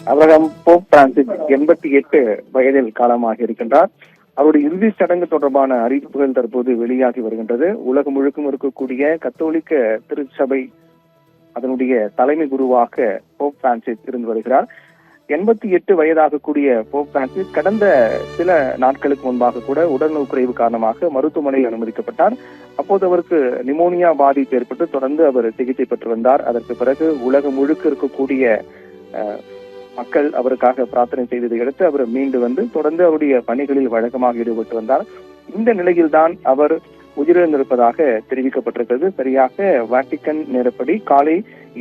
Abraham Pope Francis 88 வயதில் காலமாக இருக்கின்றார். அவருடைய இறுதி சடங்கு தொடர்பான அறிவிப்புகள் தற்போது வெளியாகி வருகின்றது. உலகம் முழுக்கும் இருக்கக்கூடிய கத்தோலிக்க திருச்சபை அதனுடைய தலைமை குருவாக போப் பிரான்சிஸ் இருந்து வருகிறார். 88 வயதாகக்கூடிய போப் பிரான்சிஸ் கடந்த சில நாட்களுக்கு முன்பாக கூட உடல்நல குறைவு காரணமாக மருத்துவமனையில் அனுமதிக்கப்பட்டார். அப்போது அவருக்கு நிமோனியா பாதிப்பு ஏற்பட்டு தொடர்ந்து அவர் சிகிச்சை பெற்று வந்தார். அதற்கு பிறகு உலகம் முழுக்க இருக்கக்கூடிய மக்கள் அவருக்காக பிரார்த்தனை செய்ததை அடுத்து அவர் மீண்டு வந்து தொடர்ந்து அவருடைய பணிகளில் வழக்கமாக ஈடுபட்டு வந்தார். இந்த நிலையில்தான் அவர் உயிரிழந்திருப்பதாக தெரிவிக்கப்பட்டிருக்கிறது. சரியாக வாட்டிக்கன் நேரப்படி காலை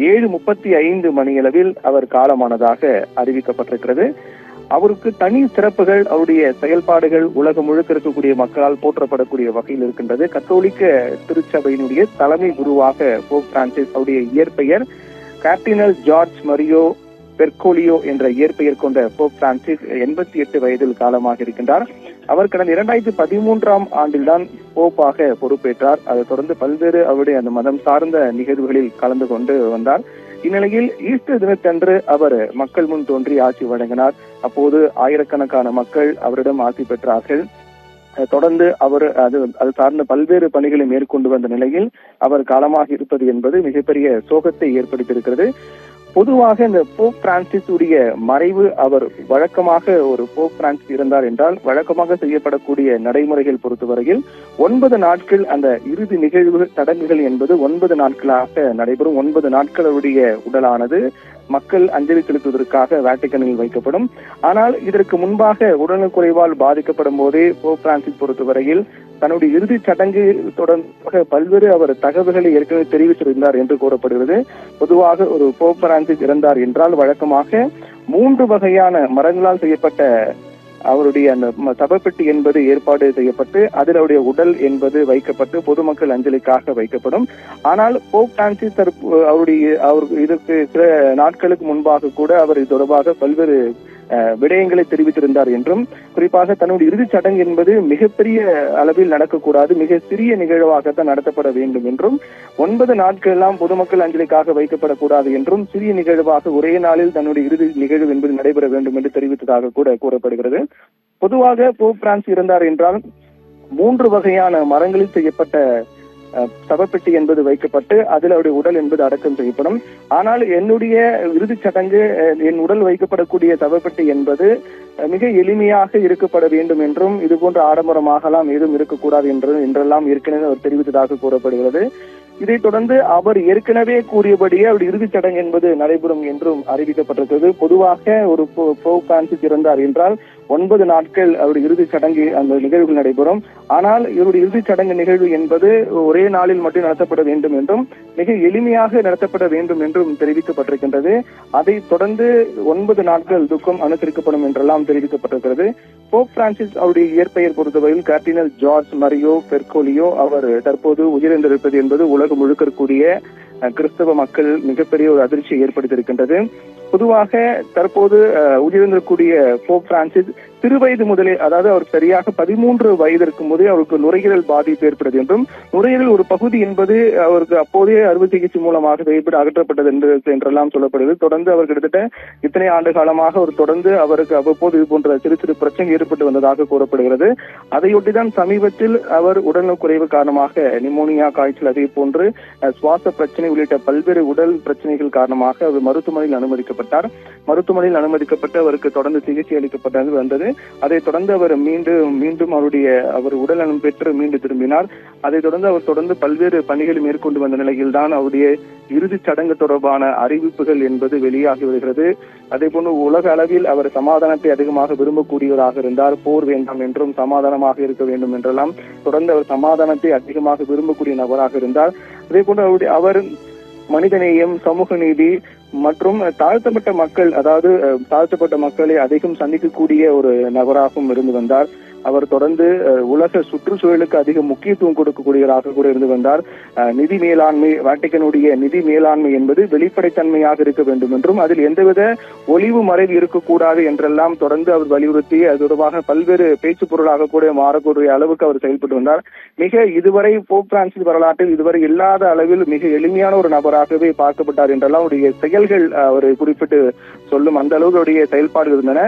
7:35 மணியளவில் அவர் காலமானதாக அறிவிக்கப்பட்டிருக்கிறது. அவருக்கு தனி சிறப்புகள், அவருடைய செயல்பாடுகள் உலகம் முழுக்க இருக்கக்கூடிய மக்களால் போற்றப்படக்கூடிய வகையில் இருக்கின்றது. கத்தோலிக்க திருச்சபையினுடைய தலைமை குருவாக போப் பிரான்சிஸ், அவருடைய இயற்பெயர் கார்டினல் ஜார்ஜ் மரியோ பெர்கோலியோ என்ற இயற்பெயர் கொண்ட போப் பிரான்சிஸ் 88 வயதில் காலமாக இருக்கின்றார். அவர் கடந்த 2013ஆம் ஆண்டில்தான் போப்பாக பொறுப்பேற்றார். அதைத் தொடர்ந்து பல்வேறு அவருடைய அந்த மதம் சார்ந்த நிகழ்வுகளில் கலந்து கொண்டு வந்தார். இந்நிலையில் ஈஸ்டர் தினத்தன்று அவர் மக்கள் முன் தோன்றி ஆட்சி வழங்கினார். அப்போது ஆயிரக்கணக்கான மக்கள் அவரிடம் ஆட்சி பெற்றார்கள். தொடர்ந்து அவர் அது சார்ந்த பல்வேறு பணிகளை மேற்கொண்டு வந்த நிலையில் அவர் காலமாக இருப்பது என்பது மிகப்பெரிய சோகத்தை ஏற்படுத்தியிருக்கிறது. பொதுவாக இந்த போப் பிரான்சிஸ் உடைய மறைவு, அவர் வழக்கமாக ஒரு போப் பிரான்சிஸ் இருந்தார் என்றால் வழக்கமாக செய்யப்படக்கூடிய நடைமுறைகள் பொறுத்தவரையில் 9 நாட்கள் அந்த இறுதி நிகழ்வு சடங்குகள் என்பது 9 நாட்களாக நடைபெறும். 9 நாட்கள் அவருடைய உடலானது மக்கள் அஞ்சலி செலுத்துவதற்காக வாட்டிக்கனில் வைக்கப்படும். ஆனால் இதற்கு முன்பாக உடல்நலக் குறைவால் பாதிக்கப்படும் போதே போப் பிரான்சிஸ் பொறுத்தவரையில் தன்னுடைய இறுதி சடங்கு தொடர்பாக பல்வேறு அவர் தகவல்களை ஏற்கனவே தெரிவித்திருந்தார் என்று கூறப்படுகிறது. பொதுவாக ஒரு போப் பிரான்சிஸ் இறந்தார் என்றால் வழக்கமாக 3 வகையான மரங்களால் செய்யப்பட்ட அவருடைய அந்த சபப்பெட்டி என்பது ஏற்பாடு செய்யப்பட்டு அதில் அவருடைய உடல் என்பது வைக்கப்பட்டு பொதுமக்கள் அஞ்சலிக்காக வைக்கப்படும். ஆனால் போப் பிரான்சிஸ் இதற்கு சில நாட்களுக்கு முன்பாக கூட அவர் இது தொடர்பாக பல்வேறு விடயங்களை தெரிவித்திருந்தார் என்றும், குறிப்பாக தன்னுடைய இறுதிச் சடங்கு என்பது மிகப்பெரிய அளவில் நடக்கக்கூடாது, மிக சிறிய நிகழ்வாகத்தான் நடத்தப்பட வேண்டும் என்றும், 9 நாட்கள் எல்லாம் பொதுமக்கள் அஞ்சலிக்காக வைக்கப்படக்கூடாது என்றும், சிறிய நிகழ்வாக ஒரே நாளில் தன்னுடைய இறுதி நிகழ்வு என்பது நடைபெற வேண்டும் என்று தெரிவித்ததாக கூட கூறப்படுகிறது. பொதுவாக போப் பிரான்சிஸ் இருந்தார் என்றால் 3 வகையான மரங்களில் செய்யப்பட்ட சபப்பெட்டி என்பது வைக்கப்பட்டு அதில் அவருடைய உடல் என்பது அடக்கம் செய்யப்படும். ஆனால் என்னுடைய இறுதிச் சடங்கு, என் உடல் வைக்கப்படக்கூடிய சபப்பெட்டி என்பது மிக எளிமையாக இருக்கப்பட வேண்டும் என்றும், இது போன்ற ஆடம்பரமாகலாம் எதுவும் இருக்கக்கூடாது என்றெல்லாம் ஏற்கனவே அவர் தெரிவித்ததாக கூறப்படுகிறது. இதைத் தொடர்ந்து அவர் ஏற்கனவே கூறியபடியே அவருடைய இறுதிச் சடங்கு என்பது நடைபெறும் என்றும் அறிவிக்கப்பட்டிருக்கிறது. பொதுவாக ஒரு போப் பிரான்சிஸ் இருந்தார் என்றால் 9 நாட்கள் அவருடைய இறுதிச் சடங்கு அந்த நிகழ்வுகள் நடைபெறும். ஆனால் இவருடைய இறுதிச் சடங்கு நிகழ்வு என்பது ஒரே நாளில் மட்டும் நடத்தப்பட வேண்டும் என்றும், மிக எளிமையாக நடத்தப்பட வேண்டும் என்றும் தெரிவிக்கப்பட்டிருக்கின்றது. அதைத் தொடர்ந்து 9 நாட்கள் துக்கம் அனுசரிக்கப்படும் என்றெல்லாம் தெரிவிக்கப்பட்டிருக்கிறது. போப் பிரான்சிஸ் அவருடைய இயற்பெயர் பொறுத்தவரையில் கார்டினல் ஜார்ஜ் மரியோ பெர்கோலியோ. அவர் தற்போது உயிரிழந்திருப்பது என்பது உலகம் முழுக்க இருக்கக்கூடிய கிறிஸ்தவ மக்கள் மிகப்பெரிய ஒரு அதிர்ச்சியை ஏற்படுத்தியிருக்கின்றது. பொதுவாக தற்போது உயிரிழந்திருக்கக்கூடிய போப் பிரான்சிஸ் சிறுவயது முதலே, அதாவது அவர் சரியாக 13 வயதிற்கு முதலே அவருக்கு நுரையீரல் பாதிப்பு ஏற்பட்டது என்றும், நுரையீரல் ஒரு பகுதி என்பது அவருக்கு அப்போதே அறுவை சிகிச்சை மூலமாக அகற்றப்பட்டது என்றெல்லாம் சொல்லப்படுது. தொடர்ந்து அவர் கிட்டத்தட்ட இத்தனை ஆண்டு காலமாக அவர் தொடர்ந்து அவருக்கு அவ்வப்போது இது போன்ற சிறு சிறு பிரச்சனை ஏற்பட்டு வந்ததாக கூறப்படுகிறது. அதையொட்டிதான் சமீபத்தில் அவர் உடல்நலக் குறைவு காரணமாக நிமோனியா, காய்ச்சல், அதே போன்று சுவாச பிரச்சனை உள்ளிட்ட பல்வேறு உடல் பிரச்சனைகள் காரணமாக அவர் மருத்துவமனையில் அனுமதிக்கப்பட்டார். மருத்துவமனையில் அனுமதிக்கப்பட்டு அவருக்கு தொடர்ந்து சிகிச்சை அளிக்கப்பட்டது வந்தது. அதைத் தொடர்ந்து அவர் மீண்டும் அவர் உடல்நலம் பெற்று மீண்டு திரும்பினார். அதைத் தொடர்ந்து அவர் தொடர்ந்து பல்வேறு பணிகளை மேற்கொண்டு வந்த நிலையில் தான் அவருடைய இறுதிச் சடங்கு தொடர்பான அறிவிப்புகள் என்பது வெளியாகி வருகிறது. அதே போன்று உலக அளவில் அவர் சமாதானத்தை அதிகமாக விரும்பக்கூடியவராக இருந்தார். போர் வேண்டாம் என்றும் சமாதானமாக இருக்க வேண்டும் என்றெல்லாம் தொடர்ந்து அவர் சமாதானத்தை அதிகமாக விரும்பக்கூடிய நபராக இருந்தார். அதே போன்று அவர் மனிதநேயம், சமூக நீதி மற்றும் தாழ்த்தப்பட்ட மக்கள், அதாவது தாழ்த்தப்பட்ட மக்களை அதிகம் சந்திக்கக்கூடிய ஒரு நபராகவும் இருந்து வந்தார். அவர் தொடர்ந்து உலக சுற்றுச்சூழலுக்கு அதிக முக்கியத்துவம் கொடுக்கக்கூடியவராக கூட இருந்து வந்தார். நிதி மேலாண்மை, வாட்டிகனுடைய நிதி மேலாண்மை என்பது வெளிப்படைத்தன்மையாக இருக்க வேண்டும் என்றும் அதில் எந்தவித ஒளிவு மறைவு இருக்கக்கூடாது என்றெல்லாம் தொடர்ந்து அவர் வலியுறுத்தி அது தொடர்பாக பல்வேறு பேச்சு பொருளாக கூட மாறக்கூடிய அளவுக்கு அவர் செயல்பட்டு வந்தார். மிக இதுவரை போப் பிரான்சிஸ் வரலாற்றில் இதுவரை இல்லாத அளவில் மிக எளிமையான ஒரு நபராகவே பார்க்கப்பட்டார் என்றெல்லாம் அவருடைய செயல்கள் அவர் குறிப்பிட்டு சொல்லும் அந்த அளவுடைய செயல்பாடு இருந்தன.